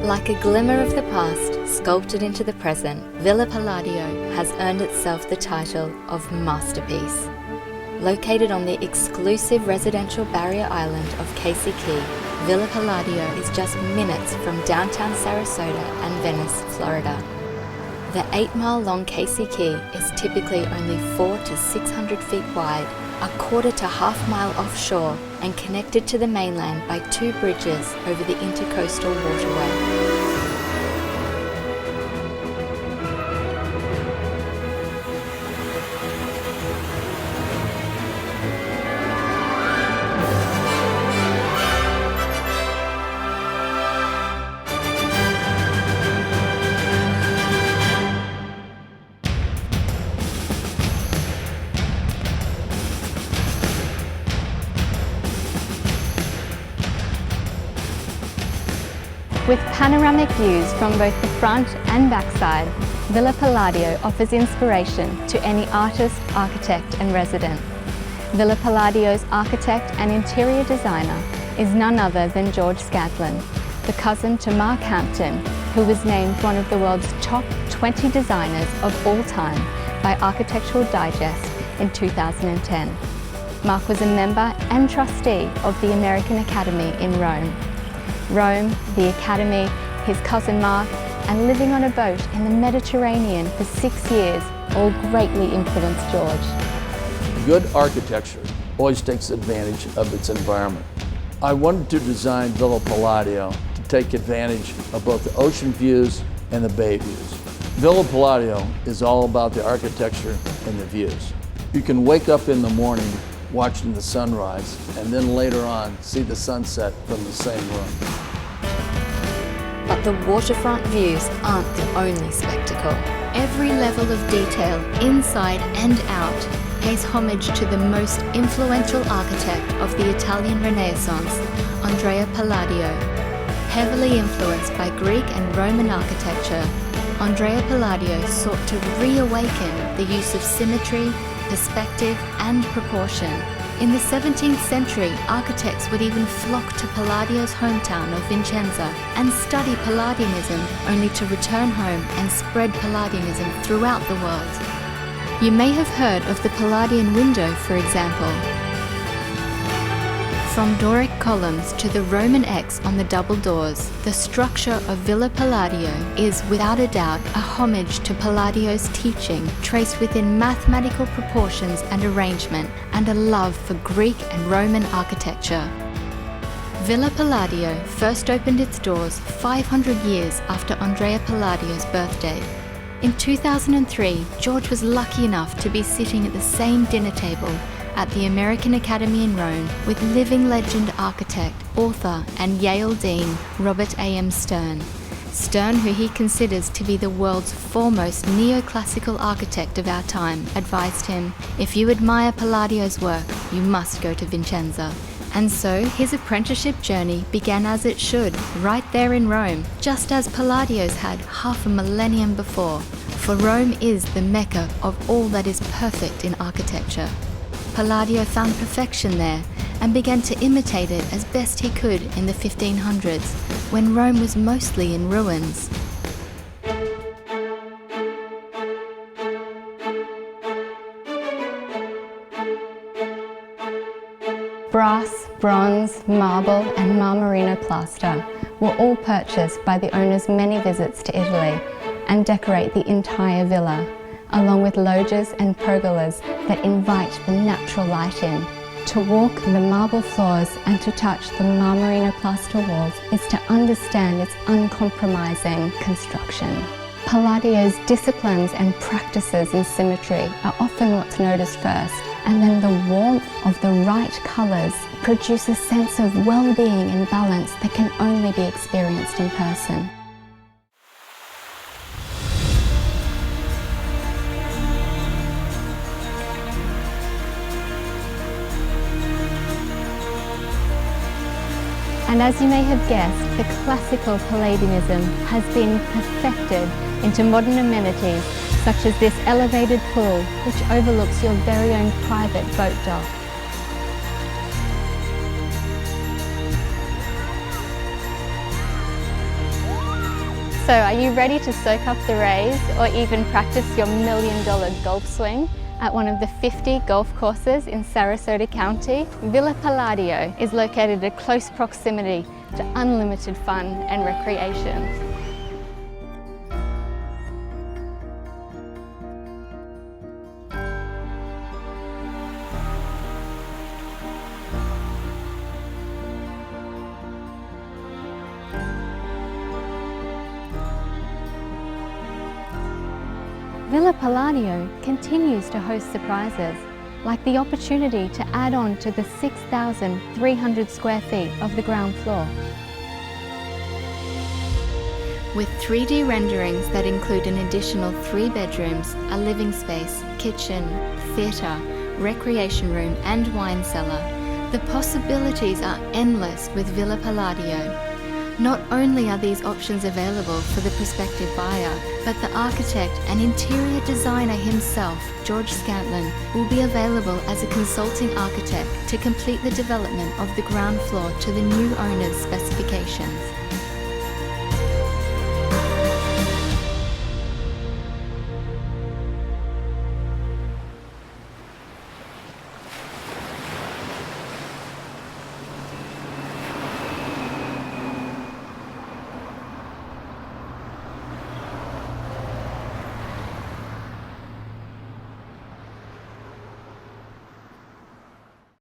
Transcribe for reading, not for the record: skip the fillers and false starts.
Like a glimmer of the past sculpted into the present, Villa Palladio has earned itself the title of masterpiece. Located on the exclusive residential barrier island of Casey Key, Villa Palladio is just minutes from downtown Sarasota and Venice, Florida. The 8-mile-long Casey Key is typically only 400 to 600 feet wide, a quarter to half-mile offshore, and connected to the mainland by 2 bridges over the intercoastal waterway. With panoramic views from both the front and backside, Villa Palladio offers inspiration to any artist, architect and resident. Villa Palladio's architect and interior designer is none other than George Scantlin, the cousin to Mark Hampton, who was named one of the world's top 20 designers of all time by Architectural Digest in 2010. Mark was a member and trustee of the American Academy in Rome. Rome, the Academy, his cousin Mark, and living on a boat in the Mediterranean for 6 years all greatly influenced George. Good architecture always takes advantage of its environment. I wanted to design Villa Palladio to take advantage of both the ocean views and the bay views. Villa Palladio is all about the architecture and the views. You can wake up in the morning watching the sunrise, and then later on see the sunset from the same room. But the waterfront views aren't the only spectacle. Every level of detail, inside and out, pays homage to the most influential architect of the Italian Renaissance, Andrea Palladio. Heavily influenced by Greek and Roman architecture, Andrea Palladio sought to reawaken the use of symmetry, perspective and proportion. In the 17th century, architects would even flock to Palladio's hometown of Vicenza and study Palladianism, only to return home and spread Palladianism throughout the world. You may have heard of the Palladian window, for example. From Doric columns to the Roman X on the double doors, the structure of Villa Palladio is without a doubt a homage to Palladio's teaching, traced within mathematical proportions and arrangement, and a love for Greek and Roman architecture. Villa Palladio first opened its doors 500 years after Andrea Palladio's birthday. In 2003, George was lucky enough to be sitting at the same dinner table at the American Academy in Rome with living legend architect, author and Yale Dean Robert A.M. Stern. Stern, who he considers to be the world's foremost neoclassical architect of our time, advised him, "If you admire Palladio's work, you must go to Vicenza." And so his apprenticeship journey began as it should, right there in Rome, just as Palladio's had half a millennium before. For Rome is the Mecca of all that is perfect in architecture. Palladio found perfection there and began to imitate it as best he could in the 1500s, when Rome was mostly in ruins. Brass, bronze, marble and marmorino plaster were all purchased by the owner's many visits to Italy and decorate the entire villa, along with loggias and pergolas that invite the natural light in. To walk the marble floors and to touch the marmorino plaster walls is to understand its uncompromising construction. Palladio's disciplines and practices in symmetry are often what's noticed first, and then the warmth of the right colours produce a sense of well-being and balance that can only be experienced in person. And as you may have guessed, the classical Palladianism has been perfected into modern amenities such as this elevated pool which overlooks your very own private boat dock. So are you ready to soak up the rays or even practice your $1 million golf swing at one of the 50 golf courses in Sarasota County? Villa Palladio is located at close proximity to unlimited fun and recreation. Villa Palladio continues to host surprises, like the opportunity to add on to the 6,300 square feet of the ground floor. With 3D renderings that include an additional 3 bedrooms, a living space, kitchen, theatre, recreation room and wine cellar, the possibilities are endless with Villa Palladio. Not only are these options available for the prospective buyer, but the architect and interior designer himself, George Scantlin, will be available as a consulting architect to complete the development of the ground floor to the new owner's specifications.